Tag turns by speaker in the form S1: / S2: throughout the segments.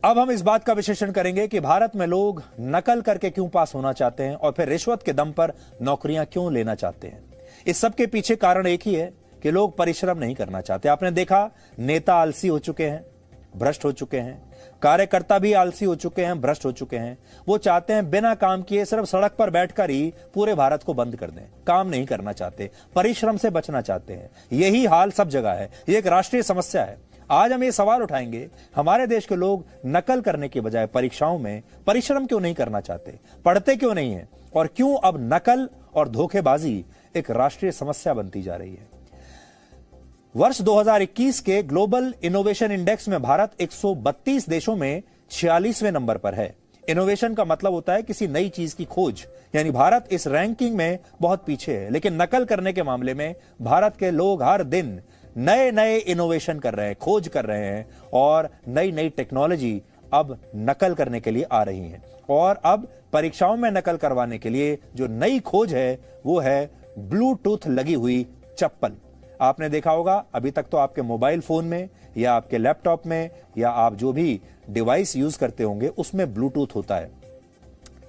S1: अब हम इस बात का विश्लेषण करेंगे कि भारत में लोग नकल करके क्यों पास होना चाहते हैं और फिर रिश्वत के दम पर नौकरियां क्यों लेना चाहते हैं। इस सब के पीछे कारण एक ही है कि लोग परिश्रम नहीं करना चाहते। आपने देखा, नेता आलसी हो चुके हैं, भ्रष्ट हो चुके हैं, कार्यकर्ता भी आलसी हो चुके हैं, भ्रष्ट हो चुके हैं। वो चाहते हैं बिना काम किए सिर्फ सड़क पर बैठकर ही पूरे भारत को बंद कर दें। काम नहीं करना चाहते, परिश्रम से बचना चाहते हैं। यही हाल सब जगह है। ये एक राष्ट्रीय समस्या है। आज हम ये सवाल उठाएंगे, हमारे देश के लोग नकल करने के बजाय परीक्षाओं में परिश्रम क्यों नहीं करना चाहते, पढ़ते क्यों नहीं है और क्यों अब नकल और धोखेबाजी एक राष्ट्रीय समस्या बनती जा रही है। वर्ष 2021 के ग्लोबल इनोवेशन इंडेक्स में भारत 132 देशों में 46वें नंबर पर है। इनोवेशन का मतलब होता है किसी नई चीज की खोज, यानी भारत इस रैंकिंग में बहुत पीछे है। लेकिन नकल करने के मामले में भारत के लोग हर दिन नए नए इनोवेशन कर रहे हैं, खोज कर रहे हैं और नई नई टेक्नोलॉजी अब नकल करने के लिए आ रही है। और अब परीक्षाओं में नकल करवाने के लिए जो नई खोज है वो है ब्लूटूथ लगी हुई चप्पल। आपने देखा होगा, अभी तक तो आपके मोबाइल फोन में या आपके लैपटॉप में या आप जो भी डिवाइस यूज करते होंगे उसमें ब्लूटूथ होता है,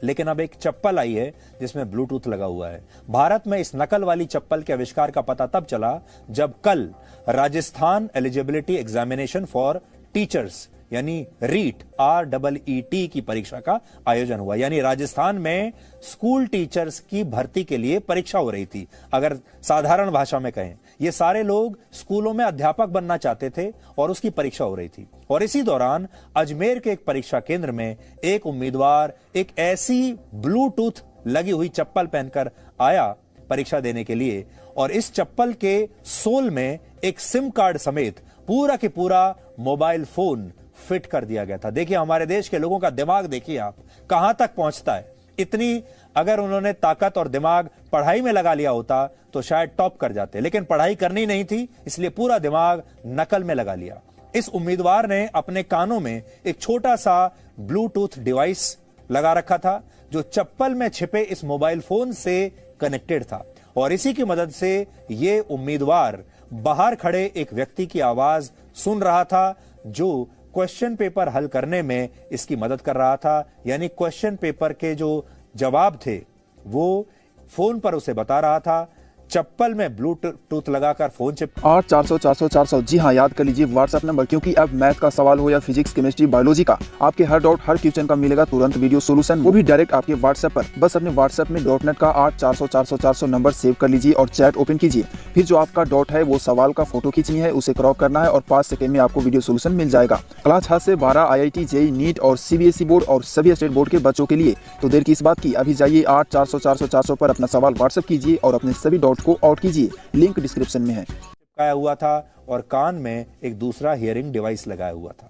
S1: लेकिन अब एक चप्पल आई है जिसमें ब्लूटूथ लगा हुआ है। भारत में इस नकल वाली चप्पल के आविष्कार का पता तब चला जब कल Rajasthan eligibility examination for teachers यानी रीट REET की परीक्षा का आयोजन हुआ। यानी राजस्थान में स्कूल टीचर्स की भर्ती के लिए परीक्षा हो रही थी। अगर साधारण भाषा में कहें, ये सारे लोग स्कूलों में अध्यापक बनना चाहते थे और उसकी परीक्षा हो रही थी। और इसी दौरान अजमेर के एक परीक्षा केंद्र में एक उम्मीदवार एक ऐसी ब्लूटूथ लगी हुई चप्पल पहनकर आया परीक्षा देने के लिए, और इस चप्पल के सोल में एक सिम कार्ड समेत पूरा के पूरा मोबाइल फोन फिट कर दिया गया था। देखिए, हमारे देश के लोगों का दिमाग देखिए आप कहां तक पहुंचता है। इतनी अगर उन्होंने ताकत और दिमाग पढ़ाई में लगा लिया होता तो शायद टॉप कर जाते, लेकिन पढ़ाई करनी नहीं थी, इसलिए पूरा दिमाग नकल में लगा लिया। इस उम्मीदवार ने अपने कानों में एक छोटा सा ब्लूटूथ डिवाइस लगा रखा था जो चप्पल में छिपे इस मोबाइल फोन से कनेक्टेड था, और इसी की मदद से यह उम्मीदवार बाहर खड़े एक व्यक्ति की आवाज सुन रहा था जो क्वेश्चन पेपर हल करने में इसकी मदद कर रहा था। यानी क्वेश्चन पेपर के जो जवाब थे वो फोन पर उसे बता रहा था। चप्पल में ब्लूटूथ लगाकर फोन चिप
S2: 8 400 400 400। जी हाँ, याद कर लीजिए व्हाट्सएप नंबर, क्योंकि अब मैथ का सवाल हो या फिजिक्स, केमिस्ट्री, बायोलॉजी का, आपके हर डाउट हर क्वेश्चन का मिलेगा तुरंत वीडियो सोल्यूशन, वो भी डायरेक्ट आपके व्हाट्सएप पर। बस अपने व्हाट्सएप में .NET का 8 400 400 400 नंबर सेव कर लीजिए और चैट ओपन कीजिए। फिर जो आपका डाउट है वो सवाल का फोटो खींचनी है, उसे क्रॉप करना है और 5 सेकंड में आपको वीडियो सोल्यूशन मिल जाएगा। क्लास 6 से 12 IIT, JEE, नीट और CBSE बोर्ड और सभी स्टेट बोर्ड के बच्चों के लिए। तो देर किस बात की, अभी जाइए 8 400 400 400 पर अपना सवाल व्हाट्सएप कीजिए और अपने सभी डाउट को आउट कीजिए। लिंक डिस्क्रिप्शन में है।
S1: चिपकाया हुआ था और कान में एक दूसरा हियरिंग डिवाइस लगाया हुआ था।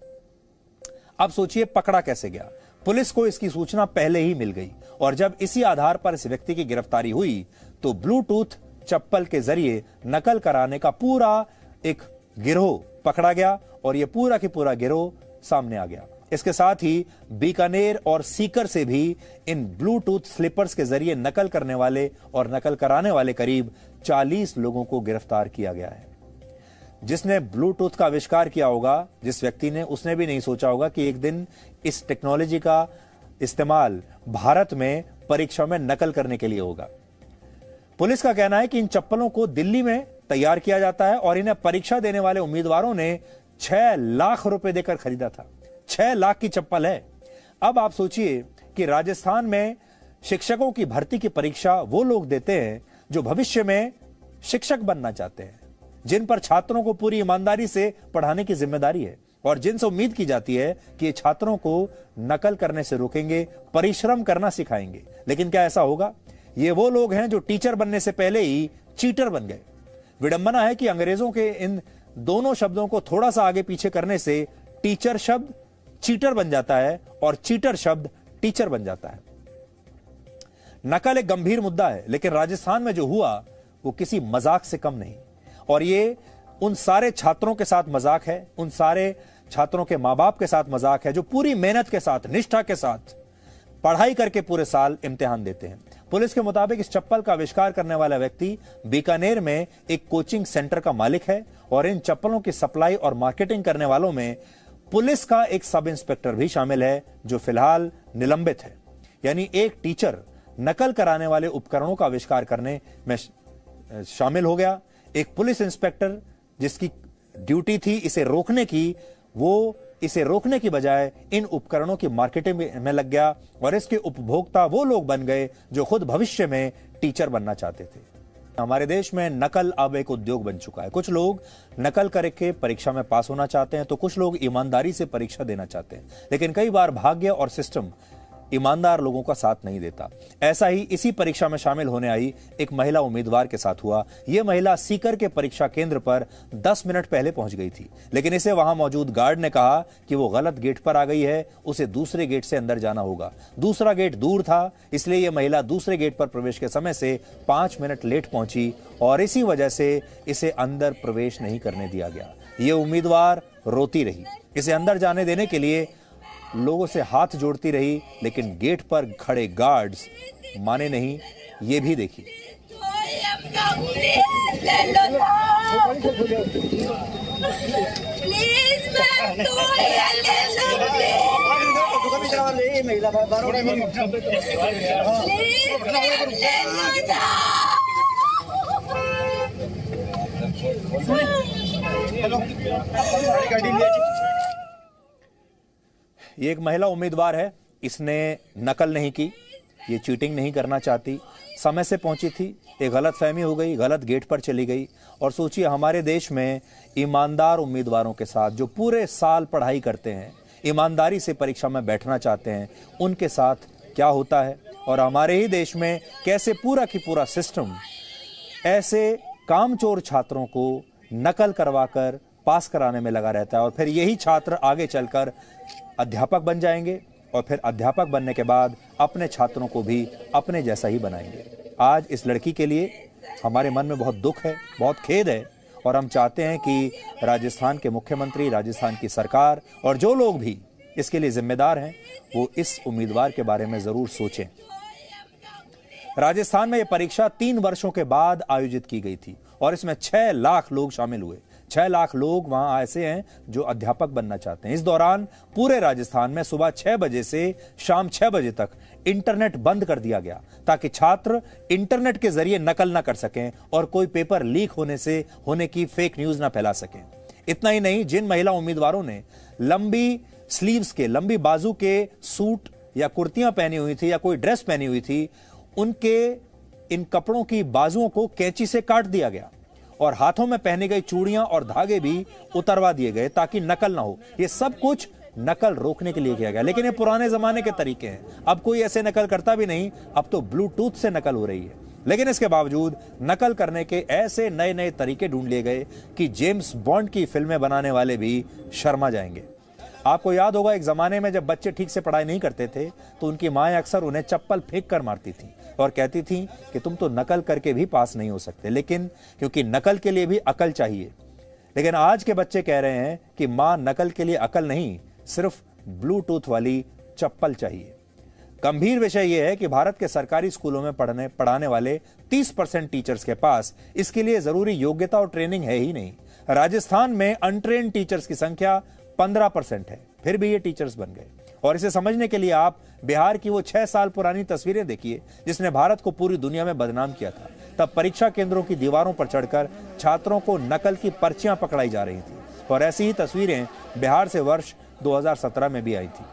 S1: अब सोचिए पकड़ा कैसे गया। पुलिस को इसकी सूचना पहले ही मिल गई और जब इसी आधार पर इस व्यक्ति की गिरफ्तारी हुई तो ब्लूटूथ चप्पल के जरिए नकल कराने का पूरा एक गिरोह पकड़ा गया और यह पूरा के पूरा गिरोह सामने आ गया। इसके साथ ही बीकानेर और सीकर से भी इन ब्लूटूथ स्लीपर्स के जरिए नकल करने वाले और नकल कराने वाले करीब 40 लोगों को गिरफ्तार किया गया है। जिसने ब्लूटूथ का आविष्कार किया होगा, जिस व्यक्ति ने, उसने भी नहीं सोचा होगा कि एक दिन इस टेक्नोलॉजी का इस्तेमाल भारत में परीक्षा में नकल करने के लिए होगा। पुलिस का कहना है कि इन चप्पलों को दिल्ली में तैयार किया जाता है और इन्हें परीक्षा देने वाले उम्मीदवारों ने 6 लाख रुपए देकर खरीदा था। 6 लाख की चप्पल है। अब आप सोचिए कि राजस्थान में शिक्षकों की भर्ती की परीक्षा वो लोग देते हैं जो भविष्य में शिक्षक बनना चाहते हैं, जिन पर छात्रों को पूरी ईमानदारी से पढ़ाने की जिम्मेदारी है और जिनसे उम्मीद की जाती है कि ये छात्रों को नकल करने से रोकेंगे, परिश्रम करना सिखाएंगे। लेकिन क्या ऐसा होगा? ये वो लोग हैं जो टीचर बनने से पहले ही चीटर बन गए। विडंबना है कि अंग्रेजों के इन दोनों शब्दों को थोड़ा सा आगे पीछे करने से टीचर शब्द चीटर बन जाता है और चीटर शब्द टीचर बन जाता है। नकल एक गंभीर मुद्दा है, लेकिन राजस्थान में जो हुआ वो किसी मजाक से कम नहीं। और ये उन सारे छात्रों के साथ मजाक है, उन सारे छात्रों के मां बाप के साथ मजाक है जो पूरी मेहनत के साथ, निष्ठा के साथ पढ़ाई करके पूरे साल इम्तिहान देते हैं। पुलिस के मुताबिक इस चप्पल का आविष्कार करने वाला व्यक्ति बीकानेर में एक कोचिंग सेंटर का मालिक है और इन चप्पलों की सप्लाई और मार्केटिंग करने वालों में पुलिस का एक सब इंस्पेक्टर भी शामिल है जो फिलहाल निलंबित है। यानी एक टीचर नकल कराने वाले उपकरणों का आविष्कार करने में शामिल हो गया, एक पुलिस इंस्पेक्टर जिसकी ड्यूटी थी इसे रोकने की, वो इसे रोकने की बजाय इन उपकरणों की मार्केटिंग में लग गया और इसके उपभोक्ता वो लोग बन गए जो खुद भविष्य में टीचर बनना चाहते थे। हमारे देश में नकल अब एक उद्योग बन चुका है। कुछ लोग नकल करके परीक्षा में पास होना चाहते हैं तो कुछ लोग ईमानदारी से परीक्षा देना चाहते हैं, लेकिन कई बार भाग्य और सिस्टम ईमानदार लोगों का साथ नहीं देता। ऐसा ही इसी परीक्षा में शामिल होने आई एक महिला उम्मीदवार के साथ हुआ। यह महिला सीकर के परीक्षा केंद्र पर 10 मिनट पहले पहुंच गई थी, लेकिन इसे वहां मौजूद गार्ड ने कहा कि वो गलत गेट पर आ गई है, उसे दूसरे गेट से अंदर जाना होगा। दूसरा गेट दूर था, इसलिए यह महिला दूसरे गेट पर प्रवेश के समय से 5 मिनट लेट पहुंची और इसी वजह से इसे अंदर प्रवेश नहीं करने दिया गया। ये उम्मीदवार रोती रही, इसे अंदर जाने देने के लिए लोगों से हाथ जोड़ती रही, लेकिन गेट पर खड़े गार्ड्स माने नहीं। ये भी देखिए। ये एक महिला उम्मीदवार है, इसने नकल नहीं की, ये चीटिंग नहीं करना चाहती, समय से पहुंची थी, एक गलतफहमी हो गई, गलत गेट पर चली गई। और सोचिए हमारे देश में ईमानदार उम्मीदवारों के साथ जो पूरे साल पढ़ाई करते हैं, ईमानदारी से परीक्षा में बैठना चाहते हैं, उनके साथ क्या होता है। और हमारे ही देश में कैसे पूरा की पूरा सिस्टम ऐसे कामचोर छात्रों को नकल करवाकर पास कराने में लगा रहता है और फिर यही छात्र आगे चलकर अध्यापक बन जाएंगे और फिर अध्यापक बनने के बाद अपने छात्रों को भी अपने जैसा ही बनाएंगे। आज इस लड़की के लिए हमारे मन में बहुत दुख है, बहुत खेद है और हम चाहते हैं कि राजस्थान के मुख्यमंत्री, राजस्थान की सरकार और जो लोग भी इसके लिए जिम्मेदार हैं वो इस उम्मीदवार के बारे में जरूर सोचें। राजस्थान में यह परीक्षा 3 वर्षों के बाद आयोजित की गई थी और इसमें 6 लाख लोग शामिल हुए। 6 लाख लोग वहां ऐसे हैं जो अध्यापक बनना चाहते हैं। इस दौरान पूरे राजस्थान में सुबह 6 बजे से शाम 6 बजे तक इंटरनेट बंद कर दिया गया ताकि छात्र इंटरनेट के जरिए नकल ना कर सकें और कोई पेपर लीक होने की फेक न्यूज ना फैला सकें। इतना ही नहीं, जिन महिला उम्मीदवारों ने लंबी स्लीव्स के, लंबी बाजू के सूट या कुर्तियां पहनी हुई थी या कोई ड्रेस पहनी हुई थी, उनके इन कपड़ों की बाजुओं को कैंची से काट दिया गया और हाथों में पहनी गई चूड़ियां और धागे भी उतरवा दिए गए ताकि नकल ना हो। ये सब कुछ नकल रोकने के लिए किया गया, लेकिन ये पुराने जमाने के तरीके हैं। अब कोई ऐसे नकल करता भी नहीं, अब तो ब्लूटूथ से नकल हो रही है। लेकिन इसके बावजूद नकल करने के ऐसे नए नए तरीके ढूंढ लिए गए कि जेम्स बॉन्ड की फिल्में बनाने वाले भी शर्मा जाएंगे। आपको याद होगा एक जमाने में जब बच्चे ठीक से पढ़ाई नहीं करते थे तो उनकी माएं अक्सर उन्हें चप्पल फेंक कर मारती थी और कहती थी कि तुम तो नकल करके भी पास नहीं हो सकते, लेकिन क्योंकि नकल के लिए भी अकल चाहिए। लेकिन आज के बच्चे कह रहे हैं कि मां नकल के लिए अकल नहीं, सिर्फ ब्लूटूथ वाली चप्पल चाहिए। गंभीर विषय यह है कि भारत के सरकारी स्कूलों में पढ़ाने वाले 30% टीचर्स के पास इसके लिए जरूरी योग्यता और ट्रेनिंग है ही नहीं। राजस्थान में अनट्रेन्ड टीचर्स की संख्या 15% है, फिर भी ये टीचर्स बन गए। और इसे समझने के लिए आप बिहार की वो 6 साल पुरानी तस्वीरें देखिए जिसने भारत को पूरी दुनिया में बदनाम किया था। तब परीक्षा केंद्रों की दीवारों पर चढ़कर छात्रों को नकल की पर्चियां पकड़ाई जा रही थी और ऐसी ही तस्वीरें बिहार से वर्ष 2017 में भी आई थी।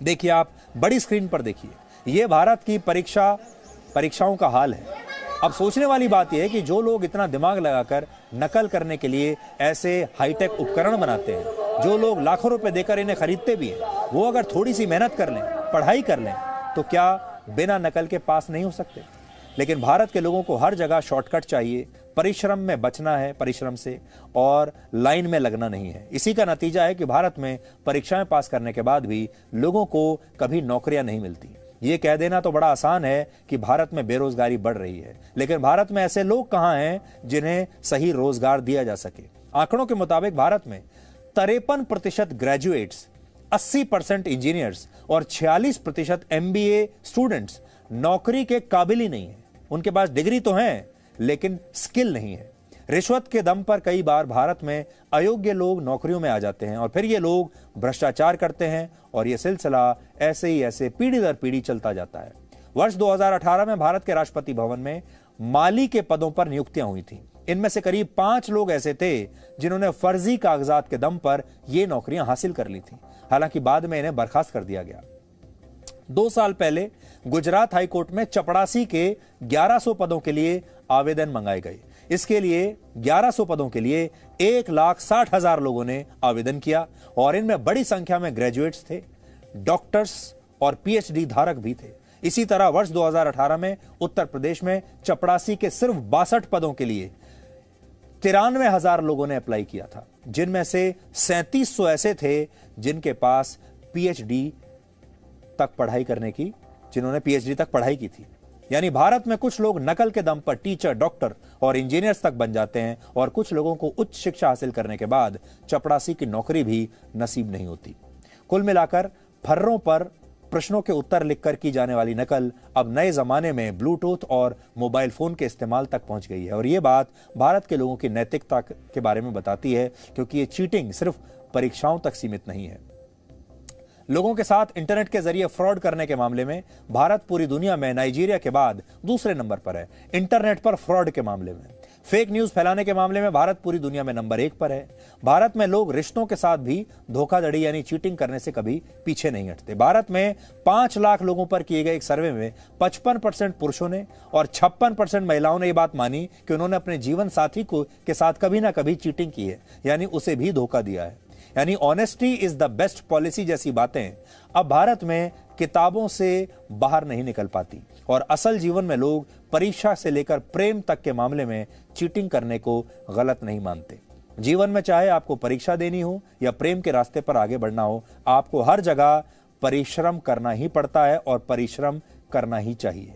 S1: देखिए, आप बड़ी स्क्रीन पर देखिए, यह भारत की परीक्षाओं का हाल है। अब सोचने वाली बात यह है कि जो लोग इतना दिमाग लगाकर नकल करने के लिए ऐसे हाईटेक उपकरण बनाते हैं, जो लोग लाखों रुपए देकर इन्हें खरीदते भी हैं, वो अगर थोड़ी सी मेहनत कर लें, पढ़ाई कर लें, तो क्या बिना नकल के पास नहीं हो सकते? लेकिन भारत के लोगों को हर जगह शॉर्टकट चाहिए, परिश्रम में बचना है, परिश्रम से, और लाइन में लगना नहीं है। इसी का नतीजा है कि भारत में परीक्षाएं पास करने के बाद भी लोगों को कभी नौकरियां नहीं मिलती। ये कह देना तो बड़ा आसान है कि भारत में बेरोजगारी बढ़ रही है, लेकिन भारत में ऐसे लोग कहां हैं जिन्हें सही रोजगार दिया जा सके। आंकड़ों के मुताबिक भारत में 53% ग्रेजुएट्स, 80% इंजीनियर्स और 46% MBA स्टूडेंट्स नौकरी के काबिल ही नहीं है। उनके पास डिग्री तो है लेकिन स्किल नहीं है। रिश्वत के दम पर कई बार भारत में अयोग्य लोग नौकरियों में आ जाते हैं और फिर ये लोग भ्रष्टाचार करते हैं और ये सिलसिला ऐसे ही ऐसे पीढ़ी दर पीढ़ी चलता जाता है। वर्ष 2018 में भारत के राष्ट्रपति भवन में माली के पदों पर नियुक्तियां हुई थी। इनमें से करीब 5 लोग ऐसे थे जिन्होंने फर्जी कागजात के दम पर ये नौकरियां हासिल कर ली थी। हालांकि बाद में इन्हें बर्खास्त कर दिया गया। 2 साल पहले गुजरात हाईकोर्ट में चपड़ासी के 1100 पदों के लिए आवेदन मंगाए गए। इसके लिए 1100 पदों के लिए 1,60,000 लोगों ने आवेदन किया और इनमें बड़ी संख्या में ग्रेजुएट्स थे, डॉक्टर्स और पीएचडी धारक भी थे। इसी तरह वर्ष 2018 में उत्तर प्रदेश में चपड़ासी के सिर्फ 62 पदों के लिए 93,000 लोगों ने अप्लाई किया था, जिनमें से 3700 ऐसे थे जिनके पास पीएचडी तक पढ़ाई करने की, जिन्होंने पीएचडी तक पढ़ाई की थी। यानी भारत में कुछ लोग नकल के दम पर टीचर, डॉक्टर और इंजीनियर्स तक बन जाते हैं और कुछ लोगों को उच्च शिक्षा हासिल करने के बाद चपड़ासी की नौकरी भी नसीब नहीं होती। कुल मिलाकर फर्रों पर प्रश्नों के उत्तर लिखकर की जाने वाली नकल अब नए जमाने में ब्लूटूथ और मोबाइल फोन के इस्तेमाल तक पहुंच गई है और यह बात भारत के लोगों की नैतिकता के बारे में बताती है, क्योंकि ये चीटिंग सिर्फ परीक्षाओं तक सीमित नहीं है। लोगों के साथ इंटरनेट के जरिए फ्रॉड करने के मामले में भारत पूरी दुनिया में नाइजीरिया के बाद दूसरे नंबर पर है। इंटरनेट पर फ्रॉड के मामले में, फेक न्यूज फैलाने के मामले में भारत पूरी दुनिया में नंबर 1 पर है। भारत में लोग रिश्तों के साथ भी धोखाधड़ी यानी चीटिंग करने से कभी पीछे नहीं हटते। भारत में 5 लाख लोगों पर किए गए एक सर्वे में 55% पुरुषों ने और 56% महिलाओं ने यह बात मानी कि उन्होंने अपने जीवन साथी के साथ कभी ना कभी चीटिंग की है, यानी उसे भी धोखा दिया है। यानी honesty is the best policy जैसी बातें अब भारत में किताबों से बाहर नहीं निकल पाती और असल जीवन में लोग परीक्षा से लेकर प्रेम तक के मामले में चीटिंग करने को गलत नहीं मानते। जीवन में चाहे आपको परीक्षा देनी हो या प्रेम के रास्ते पर आगे बढ़ना हो, आपको हर जगह परिश्रम करना ही पड़ता है और परिश्रम करना ही चाहिए।